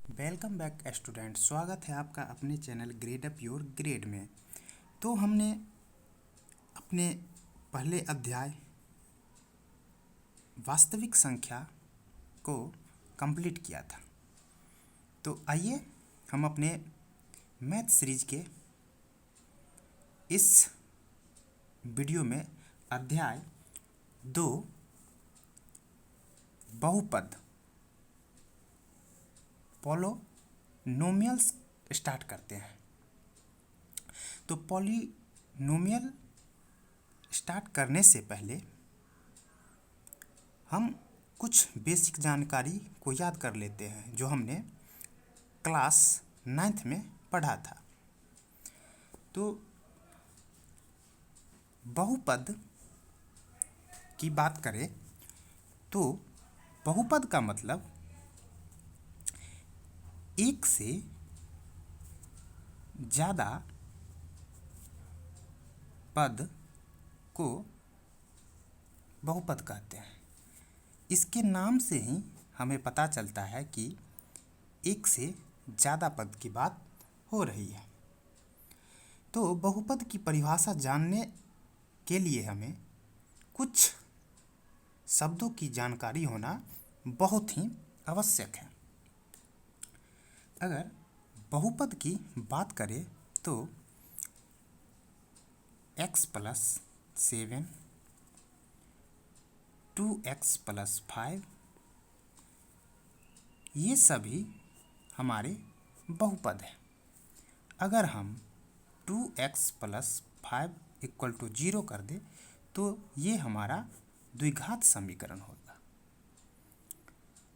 Welcome back student. स्वागत है आपका अपने channel grade up your grade में। तो हमने अपने पहले अध्याय वास्तविक संख्या को कंप्लीट किया था। तो आइए हम अपने मैथ सीरीज के इस वीडियो में अध्याय 2 बहुपद पॉलिनोमियल्स स्टार्ट करते हैं। तो पॉलिनोमियल स्टार्ट करने से पहले हम कुछ बेसिक जानकारी को याद कर लेते हैं जो हमने क्लास 9th में पढ़ा था। तो बहुपद की बात करें तो बहुपद का मतलब एक से ज़्यादा पद को बहुपद कहते हैं। इसके नाम से ही हमें पता चलता है कि एक से ज़्यादा पद की बात हो रही है। तो बहुपद की परिभाषा जानने के लिए हमें कुछ शब्दों की जानकारी होना बहुत ही आवश्यक है। अगर बहुपद की बात करें तो x + 7 2x + 5 ये सभी हमारे बहुपद हैं। अगर हम 2x + 5 = 0 कर दें तो ये हमारा द्विघात समीकरण होगा।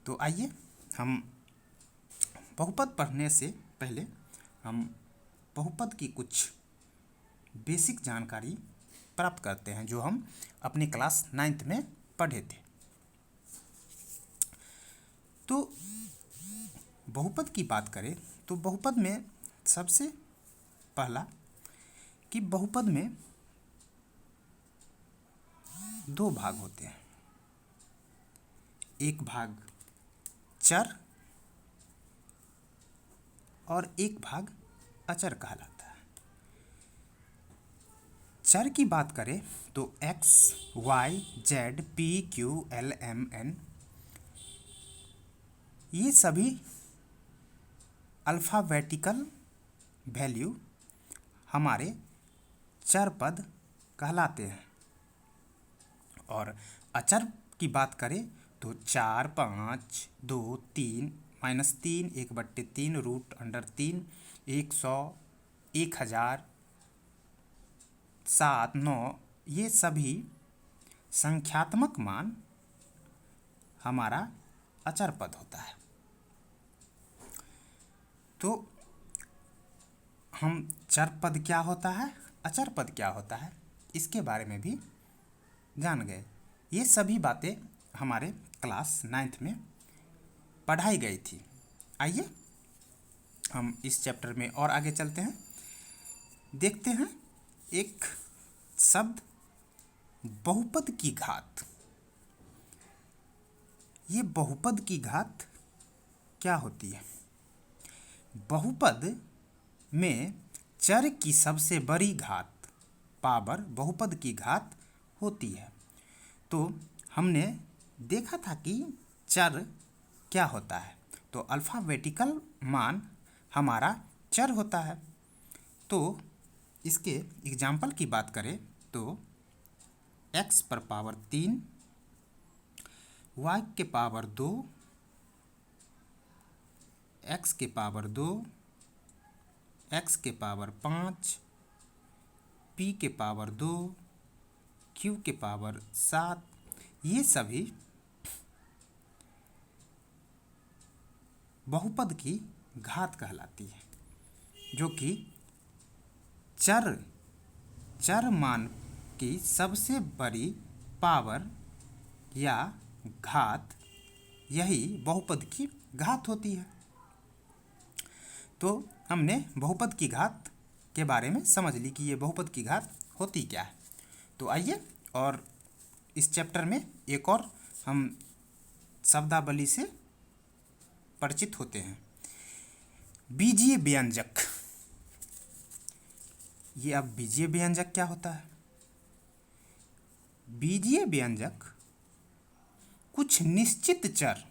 तो आइए हम बहुपद पढ़ने से पहले हम बहुपद की कुछ बेसिक जानकारी प्राप्त करते हैं जो हम अपनी क्लास 9th में पढ़े थे। तो बहुपद की बात करें तो बहुपद में सबसे पहला कि बहुपद में दो भाग होते हैं। एक भाग चर और एक भाग अचर कहलाता है। चर की बात करें तो x, y, z, p, q, l, m, n ये सभी अल्फ़ाबेटिकल वैल्यू हमारे चर पद कहलाते हैं। और अचर की बात करें तो 4, 5, 2, 3, -3, 1/3, √3, 100, 1000, 7, 9 ये सभी संख्यात्मक मान हमारा अचर पद होता है। तो हम चर पद क्या होता है, अचर पद क्या होता है, इसके बारे में भी जान गए। ये सभी बातें हमारे क्लास 9th में पढ़ाई गई थी। आइए हम इस चैप्टर में और आगे चलते हैं। देखते हैं एक शब्द बहुपद की घात। ये बहुपद की घात क्या होती है? बहुपद में चर की सबसे बड़ी घात पावर बहुपद की घात होती है। तो हमने देखा था कि चर क्या होता है, तो अल्फ़ाबेटिकल मान हमारा चर होता है। तो इसके एग्जाम्पल की बात करें तो x पर पावर 3, y के पावर 2, x के पावर 2, x के पावर 5, p के पावर 2, q के पावर 7 ये सभी बहुपद की घात कहलाती है, जो कि चर मान की सबसे बड़ी पावर या घात यही बहुपद की घात होती है। तो हमने बहुपद की घात के बारे में समझ ली कि ये बहुपद की घात होती क्या है। तो आइए और इस चैप्टर में एक और हम शब्दावली से परिचित होते हैं। बीजीय व्यंजक। ये अब बीजीय व्यंजक क्या होता है? बीजीय व्यंजक कुछ निश्चित चर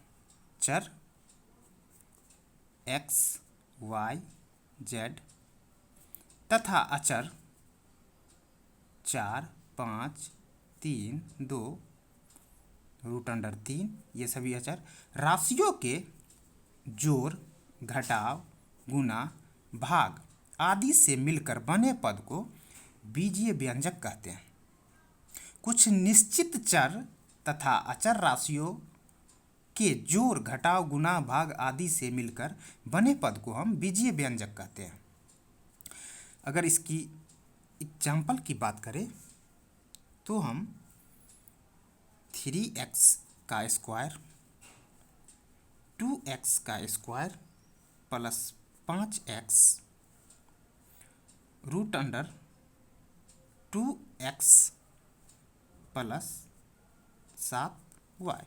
x, y, z तथा अचर 4, 5, 3, 2, √3 ये सभी अचर राशियों के जोड़, घटाव, गुणा, भाग आदि से मिलकर बने पद को बीजीय व्यंजक कहते हैं। कुछ निश्चित चर तथा अचर राशियों के जोड़, घटाव, गुणा, भाग आदि से मिलकर बने पद को हम बीजीय व्यंजक कहते हैं। अगर इसकी एग्जाम्पल की बात करें तो हम 3x का स्क्वायर 2x का square plus 5x √2x plus 7y,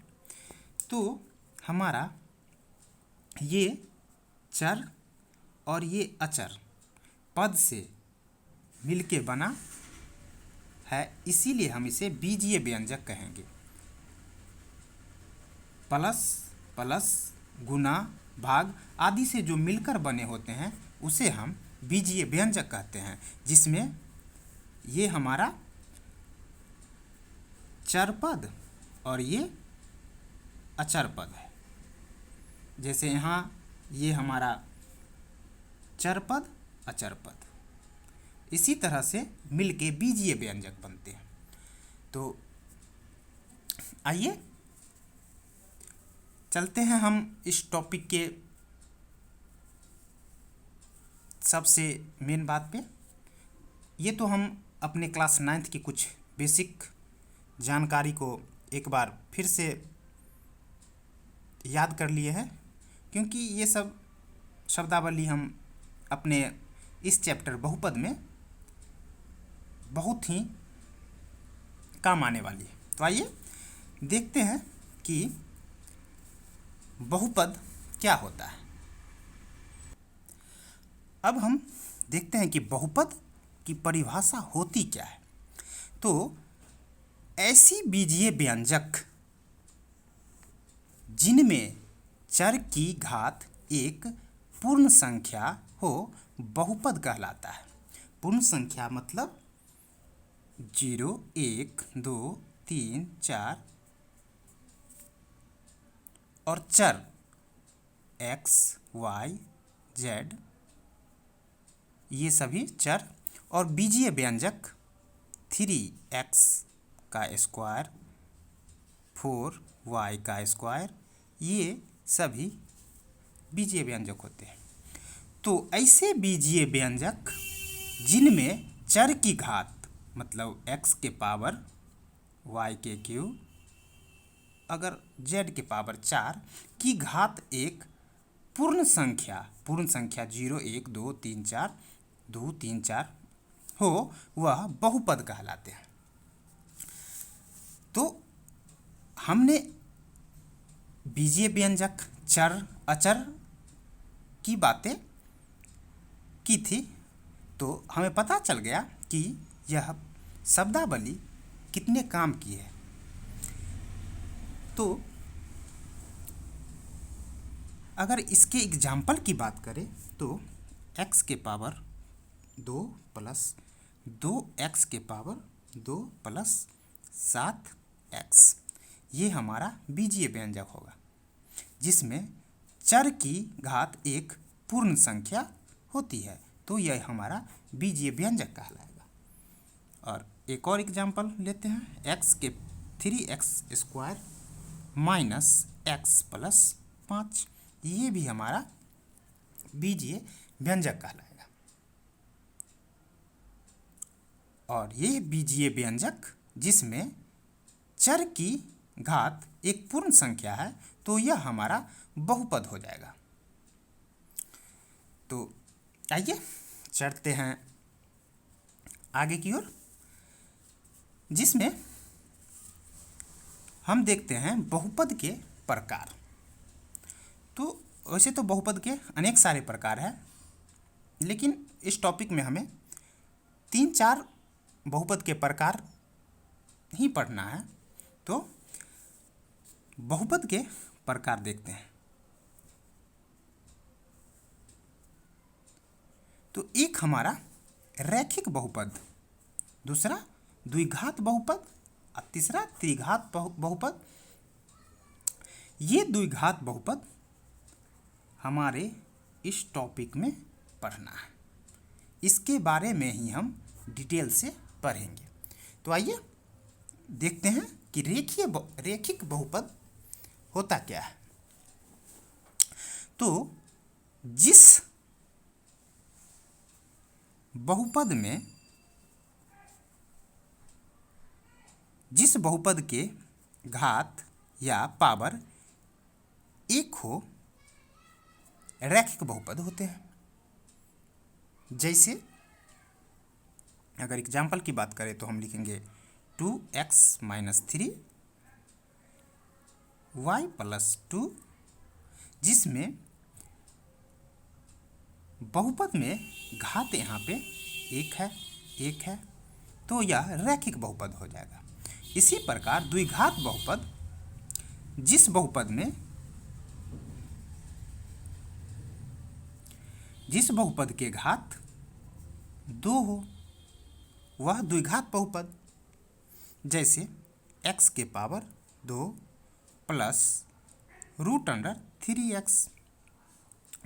तो हमारा ये चर और ये अचर पद से मिलके बना है, इसीलिए हम इसे बीजीय व्यंजक कहेंगे। प्लस प्लस, गुना, भाग आदि से जो मिलकर बने होते हैं उसे हम बीजीय व्यंजक कहते हैं, जिसमें ये हमारा चर पद और ये अचर पद है। जैसे यहाँ ये हमारा चर पद, अचर पद, इसी तरह से मिलके बीजीय व्यंजक बनते हैं। तो आइए चलते हैं हम इस टॉपिक के सबसे मेन बात पे। ये तो हम अपने क्लास 9th की कुछ बेसिक जानकारी को एक बार फिर से याद कर लिए हैं, क्योंकि ये सब शब्दावली हम अपने इस चैप्टर बहुपद में बहुत ही काम आने वाली है। तो आइए देखते हैं कि बहुपद क्या होता है। अब हम देखते हैं कि बहुपद की परिभाषा होती क्या है। तो ऐसी बीजीय व्यंजक जिनमें चर की घात एक पूर्ण संख्या हो बहुपद कहलाता है। पूर्ण संख्या मतलब 0, 1, 2, 3, 4 और चर x, y, z ये सभी चर, और बीजीय व्यंजक 3x का स्क्वायर, 4y का स्क्वायर, ये सभी बीजीय व्यंजक होते हैं। तो ऐसे बीजीय व्यंजक जिनमें चर की घात मतलब x के पावर y के क्यूब अगर z के पावर 4 की घात एक पूर्ण संख्या 0, 1, 2, 3, 4 2, 3, 4 हो वह बहुपद कहलाते हैं। तो हमने बीजीय व्यंजक, चर, अचर की बातें की थी, तो हमें पता चल गया कि यह शब्दावली कितने काम की है। तो अगर इसके एग्जाम्पल की बात करें तो x के पावर 2 प्लस 2x के पावर 2 प्लस 7x ये हमारा बीजीय व्यंजक होगा, जिसमें चर की घात एक पूर्ण संख्या होती है। तो यह हमारा बीजीय व्यंजक कहलाएगा। और एक और एग्जाम्पल लेते हैं, x के 3x square minus x plus 5 ये भी हमारा बीजीय व्यंजक कहलाएगा। और ये बीजीय व्यंजक जिसमें चर की घात एक पूर्ण संख्या है, तो यह हमारा बहुपद हो जाएगा। तो आइए चलते हैं आगे की ओर, जिसमें हम देखते हैं बहुपद के प्रकार। तो वैसे तो बहुपद के अनेक सारे प्रकार हैं, लेकिन इस टॉपिक में हमें 3-4 बहुपद के प्रकार ही पढ़ना है। तो बहुपद के प्रकार देखते हैं। तो एक हमारा रैखिक बहुपद, दूसरा द्विघात बहुपद और तीसरा त्रिघात बहुपद। ये द्विघात बहुपद हमारे इस टॉपिक में पढ़ना है, इसके बारे में ही हम डिटेल से पढ़ेंगे। तो आइए देखते हैं कि रैखिक बहुपद होता क्या है। तो जिस बहुपद के घात या पावर एक हो, रैखिक बहुपद होते हैं। जैसे अगर एग्जाम्पल की बात करें तो हम लिखेंगे 2x - 3 y + 2, जिसमें बहुपद में घात यहाँ पे एक है, तो यह रैखिक बहुपद हो जाएगा। इसी प्रकार द्विघात बहुपद, जिस बहुपद के घात 2 हो, वह द्विघात बहुपद। जैसे x के पावर 2 प्लस √3x,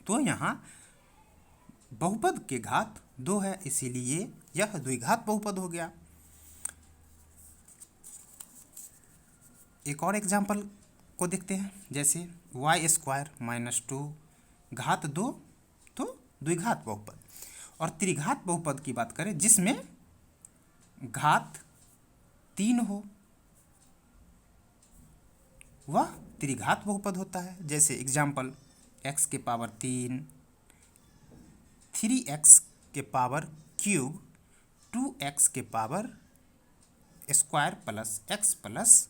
तो यहाँ बहुपद के घात 2 है, इसीलिए यह द्विघात बहुपद हो गया। एक और एग्जाम्पल को देखते हैं। जैसे y² - 2 घात 2, तो द्विघात बहुपद। और त्रिघात बहुपद की बात करें जिसमें घात 3 हो, वह त्रिघात बहुपद होता है। जैसे एग्जाम्पल x के पावर 3, 3x के पावर क्यूब, 2x के पावर स्क्वायर प्लस x +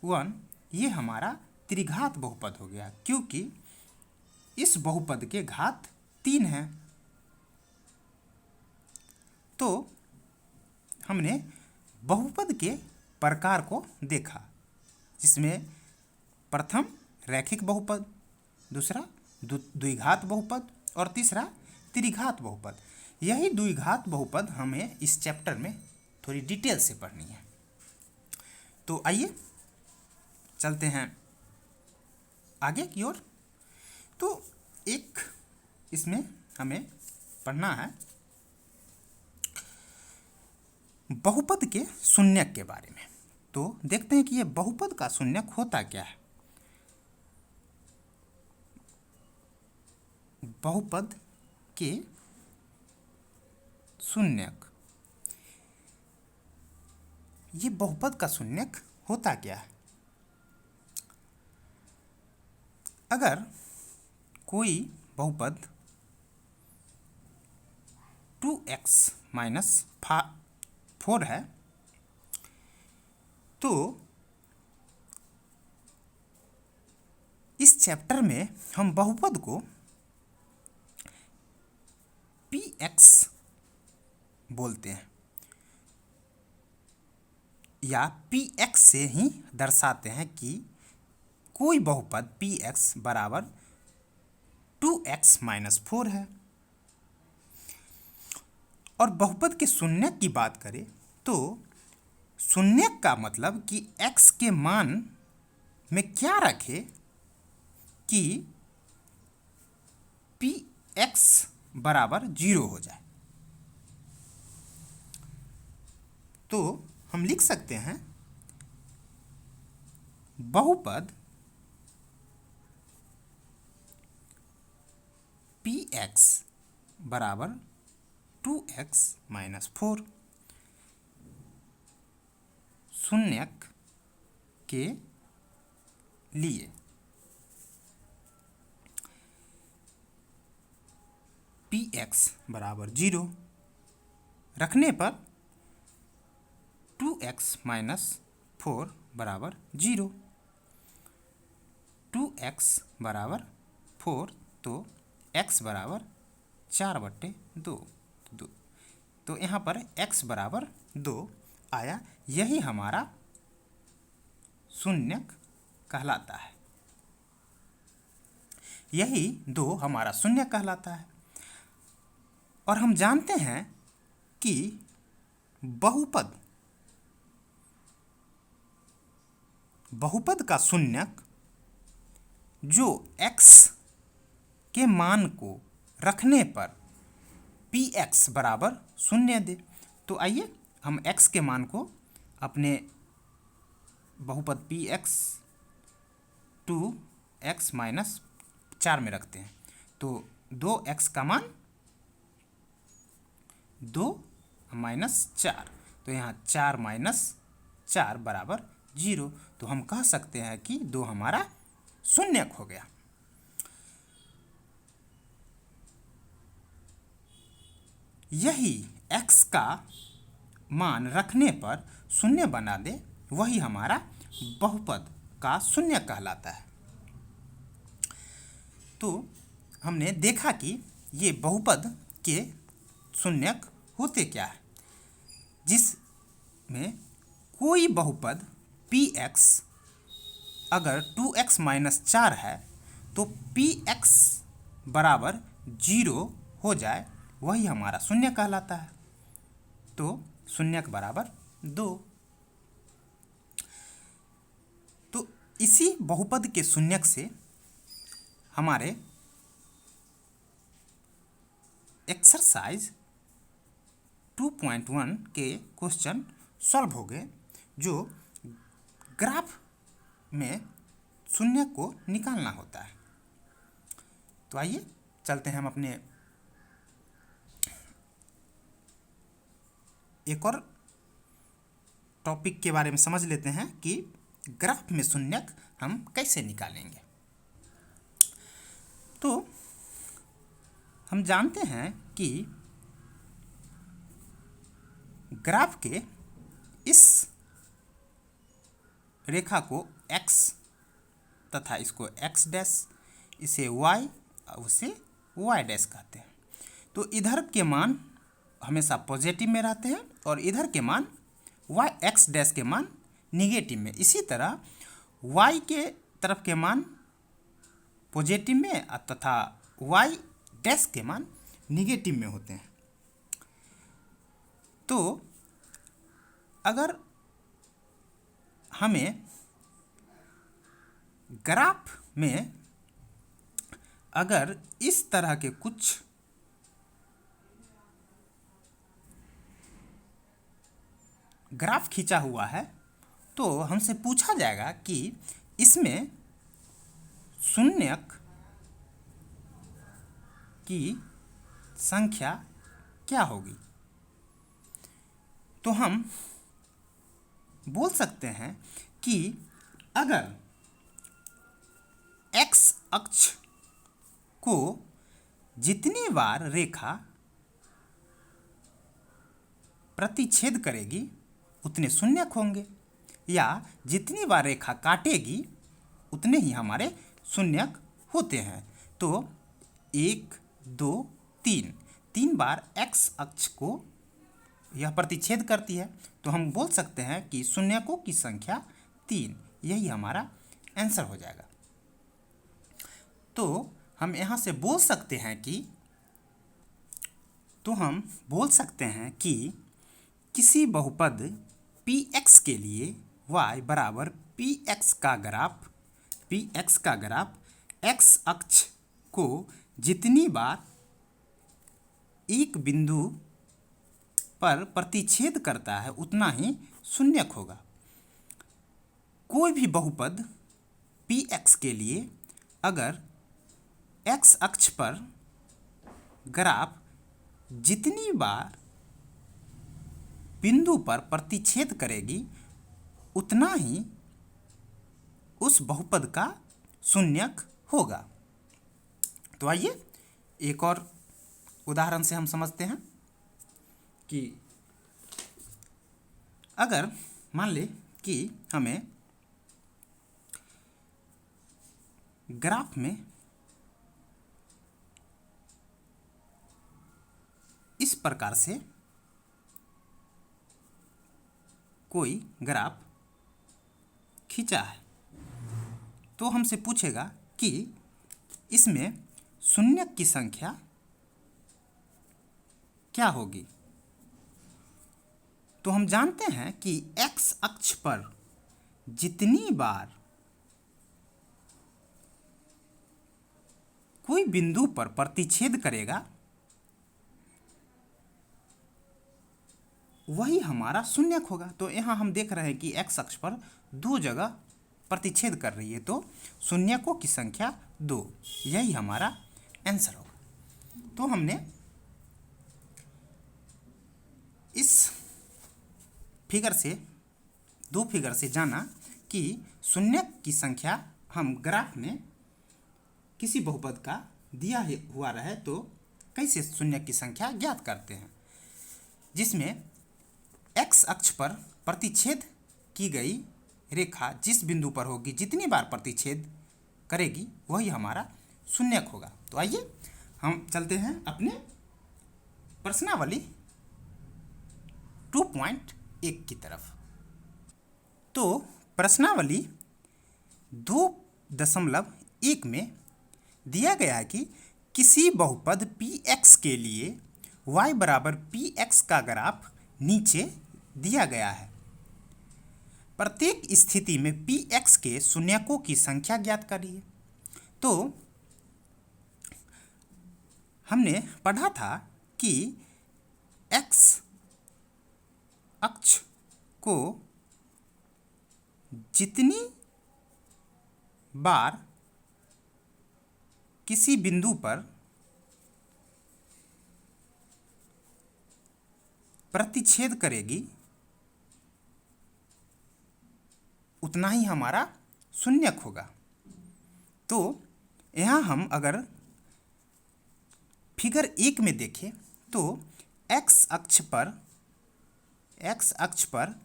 1, ये हमारा त्रिघात बहुपद हो गया, क्योंकि इस बहुपद के घात 3 हैं। तो हमने बहुपद के प्रकार को देखा, जिसमें प्रथम रैखिक बहुपद, दूसरा द्विघात बहुपद और तीसरा त्रिघात बहुपद। यही द्विघात बहुपद हमें इस चैप्टर में थोड़ी डिटेल से पढ़नी है। तो आइए चलते हैं आगे की ओर। तो एक इसमें हमें पढ़ना है बहुपद के शून्यक के बारे में। तो देखते हैं कि ये बहुपद का शून्यक होता क्या है। बहुपद के शून्यक, ये बहुपद का शून्यक होता क्या है। अगर कोई बहुपद 2x - 4 है, तो इस चैप्टर में हम बहुपद को px बोलते हैं, या px से ही दर्शाते हैं कि कोई बहुपद px = 2x - 4 है। और बहुपद के शून्यक की बात करें तो शून्यक का मतलब कि x के मान में क्या रखे कि px = 0 हो जाए। तो हम लिख सकते हैं बहुपद px = 2x - 4 शून्यक के लिए px = 0 रखने पर 2x - 4 = 0, 2x = 4, तो x बराबर 4/2। तो यहाँ पर x बराबर 2 आया। यही हमारा शून्यक कहलाता है। यही 2 हमारा शून्य कहलाता है। और हम जानते हैं कि बहुपद का शून्यक जो x के मान को रखने पर px बराबर 0 दे। तो आइए हम x के मान को अपने बहुपद px 2x माइनस 4 में रखते हैं। तो 2x का मान 2 माइनस 4, तो यहाँ 4 माइनस 4 बराबर 0। तो हम कह सकते हैं कि 2 हमारा शून्यक हो गया। यही x का मान रखने पर शून्य बना दे, वही हमारा बहुपद का शून्य कहलाता है। तो हमने देखा कि ये बहुपद के शून्यक होते क्या है, जिसमें कोई बहुपद px अगर 2x माइनस 4 है तो px बराबर 0 हो जाए, वही हमारा शून्य कहलाता है। तो शून्यक बराबर 2। तो इसी बहुपद के शून्यक से हमारे एक्सरसाइज 2.1 के क्वेश्चन सॉल्व हो गए, जो ग्राफ में शून्य को निकालना होता है। तो आइए चलते हैं हम अपने एक और टॉपिक के बारे में समझ लेते हैं कि ग्राफ में शून्यक हम कैसे निकालेंगे। तो हम जानते हैं कि ग्राफ के इस रेखा को x तथा इसको x डैश, इसे y और उसे y डैश कहते हैं। तो इधर के मान हमेशा पॉजिटिव में रहते हैं और इधर के मान x डैश के मान निगेटिव में। इसी तरह y के तरफ के मान पॉजिटिव में तथा y डैश के मान निगेटिव में होते हैं। तो अगर हमें ग्राफ में अगर इस तरह के कुछ ग्राफ खींचा हुआ है, तो हमसे पूछा जाएगा कि इसमें शून्यक की संख्या क्या होगी। तो हम बोल सकते हैं कि अगर x अक्ष को जितनी बार रेखा प्रतिच्छेद करेगी उतने शून्यक होंगे, या जितनी बार रेखा काटेगी उतने ही हमारे शून्यक होते हैं। तो 1 2 3 बार x अक्ष को यह प्रतिच्छेद करती है, तो हम बोल सकते हैं कि शून्यकों की संख्या 3। यही हमारा आंसर हो जाएगा। तो हम यहाँ से बोल सकते हैं कि किसी बहुपद px के लिए y बराबर px का ग्राफ x अक्ष को जितनी बार एक बिंदु पर प्रतिच्छेद करता है उतना ही शून्यक होगा। कोई भी बहुपद px के लिए अगर x अक्ष पर ग्राफ जितनी बार बिंदु पर प्रतिच्छेद करेगी उतना ही उस बहुपद का शून्यक होगा। तो आइए एक और उदाहरण से हम समझते हैं कि अगर मान लें कि हमें ग्राफ में प्रकार से कोई ग्राफ खींचा है तो हमसे पूछेगा कि इसमें शून्य की संख्या क्या होगी। तो हम जानते हैं कि x अक्ष पर जितनी बार कोई बिंदु पर प्रतिच्छेद करेगा वही हमारा शून्यक होगा। तो यहाँ हम देख रहे हैं कि x अक्ष पर दो जगह प्रतिच्छेद कर रही है तो शून्यकों की संख्या 2, यही हमारा आंसर होगा। तो हमने इस फिगर से, दो फिगर से जाना कि शून्यक की संख्या हम ग्राफ में किसी बहुपद का दिया हुआ रहे तो कैसे शून्यक की संख्या ज्ञात करते हैं, जिसमें x अक्ष पर प्रतिच्छेद की गई रेखा जिस बिंदु पर होगी, जितनी बार प्रतिच्छेद करेगी वही हमारा शून्यक होगा। तो आइए हम चलते हैं अपने प्रश्नावली 2.1 की तरफ। तो प्रश्नावली 2.1 में दिया गया है कि किसी बहुपद px के लिए y बराबर px का ग्राफ नीचे दिया गया है। प्रत्येक स्थिति में px के शून्यकों की संख्या ज्ञात करिए। तो हमने पढ़ा था कि x अक्ष को जितनी बार किसी बिंदु पर प्रतिच्छेद करेगी उतना ही हमारा शून्यक होगा। तो यहाँ हम अगर फिगर 1 में देखें तो x अक्ष पर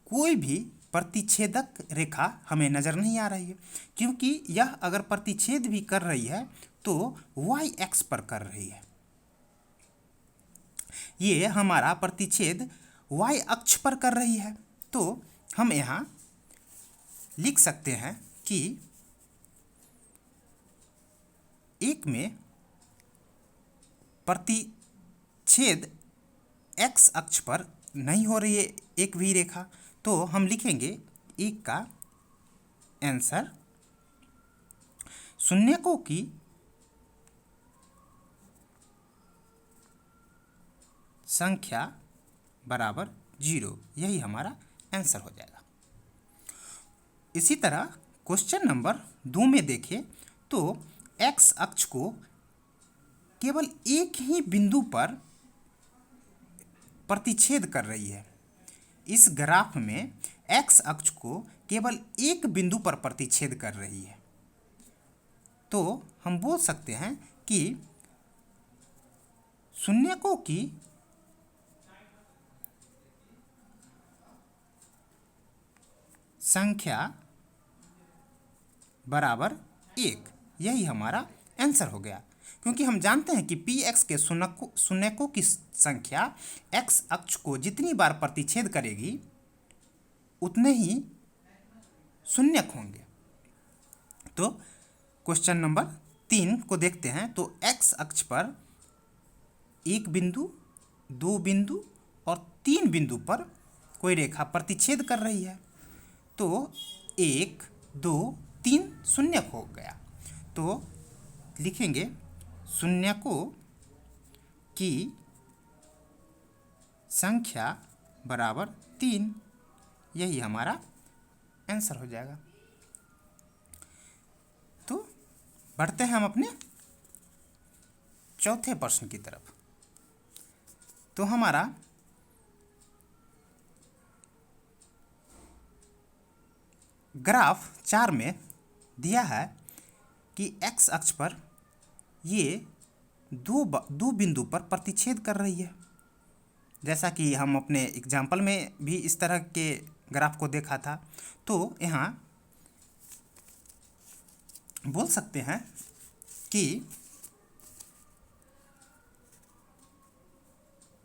कोई भी प्रतिच्छेदक रेखा हमें नज़र नहीं आ रही है, क्योंकि यह अगर प्रतिच्छेद भी कर रही है तो y अक्ष पर कर रही है। ये हमारा प्रतिच्छेद y अक्ष पर कर रही है। तो हम यहाँ लिख सकते हैं कि एक में प्रतिच्छेद x अक्ष पर नहीं हो रही है एक भी रेखा, तो हम लिखेंगे एक का आंसर शून्यकों की संख्या बराबर 0, यही हमारा आंसर हो जाएगा। इसी तरह क्वेश्चन नंबर 2 में देखें तो x अक्ष को केवल एक ही बिंदु पर प्रतिच्छेद कर रही है। इस ग्राफ में x अक्ष को केवल एक बिंदु पर प्रतिच्छेद कर रही है। तो हम बोल सकते हैं कि शून्यकों की संख्या बराबर 1, यही हमारा आंसर हो गया। क्योंकि हम जानते हैं कि px के शून्यकों की संख्या x अक्ष को जितनी बार प्रतिच्छेद करेगी उतने ही शून्यक होंगे। तो क्वेश्चन नंबर 3 को देखते हैं। तो x अक्ष पर एक बिंदु, 2 बिंदु और 3 बिंदु पर कोई रेखा प्रतिच्छेद कर रही है। तो 1, 2, 3 शून्यक हो गया। तो लिखेंगे शून्यकों की संख्या बराबर 3, यही हमारा आंसर हो जाएगा। तो बढ़ते हैं हम अपने चौथे प्रश्न की तरफ। तो हमारा ग्राफ 4 में दिया है कि x अक्ष पर ये दो बिंदु पर प्रतिच्छेद कर रही है। जैसा कि हम अपने एग्जाम्पल में भी इस तरह के ग्राफ को देखा था। तो यहाँ बोल सकते हैं कि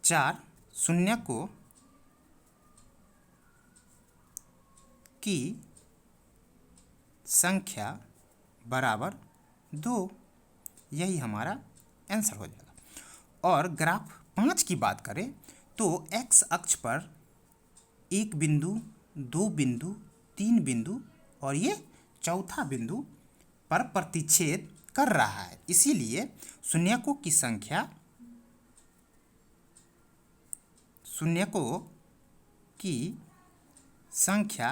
4 शून्यकों की संख्या बराबर 2, यही हमारा आंसर हो जाएगा। और ग्राफ 5 की बात करें तो एक्स अक्ष पर 1 बिंदु, 2 बिंदु, 3 बिंदु और ये चौथा बिंदु पर प्रतिच्छेद कर रहा है, इसीलिए शून्यकों की संख्या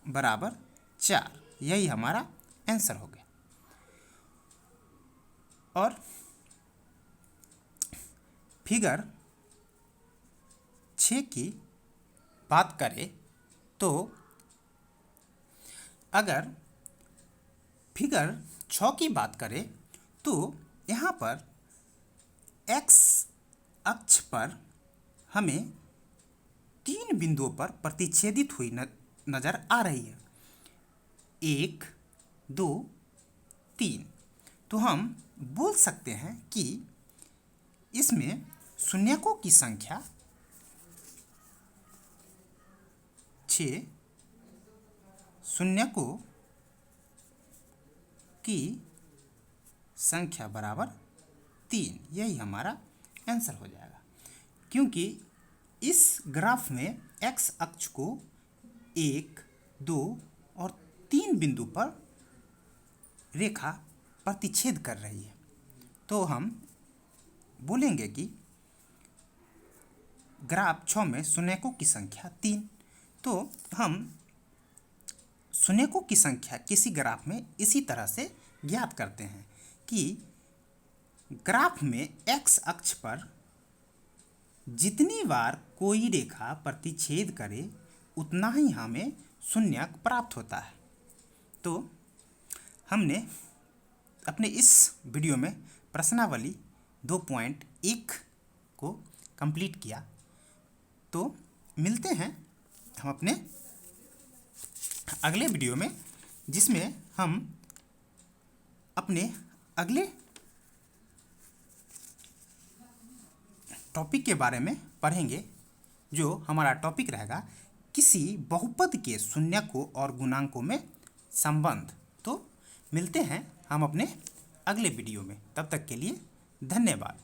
बराबर 4, यही हमारा आंसर हो गया। और फिगर 6 की बात करें तो अगर फिगर 6 की बात करें तो यहाँ पर एक्स अक्ष पर हमें 3 बिंदुओं पर प्रतिच्छेदित हुई नज़र आ रही है, 1, 2, 3। तो हम बोल सकते हैं कि इसमें शून्यकों की संख्या 6, शून्यकों की संख्या बराबर 3, यही हमारा आंसर हो जाएगा। क्योंकि इस ग्राफ में एक्स अक्ष को 1, 2 और 3 बिंदु पर रेखा प्रतिच्छेद कर रही है, तो हम बोलेंगे कि ग्राफ 6 में शून्यकों की संख्या 3। तो हम शून्यकों की संख्या किसी ग्राफ में इसी तरह से ज्ञात करते हैं कि ग्राफ में एक्स अक्ष पर जितनी बार कोई रेखा प्रतिच्छेद करे उतना ही हमें शून्यक प्राप्त होता है। तो हमने अपने इस वीडियो में प्रश्नावली 2.1 को कंप्लीट किया। तो मिलते हैं हम अपने अगले वीडियो में, जिसमें हम अपने अगले टॉपिक के बारे में पढ़ेंगे, जो हमारा टॉपिक रहेगा किसी बहुपद के शून्यकों और गुणांकों में संबंध। तो मिलते हैं हम अपने अगले वीडियो में, तब तक के लिए धन्यवाद।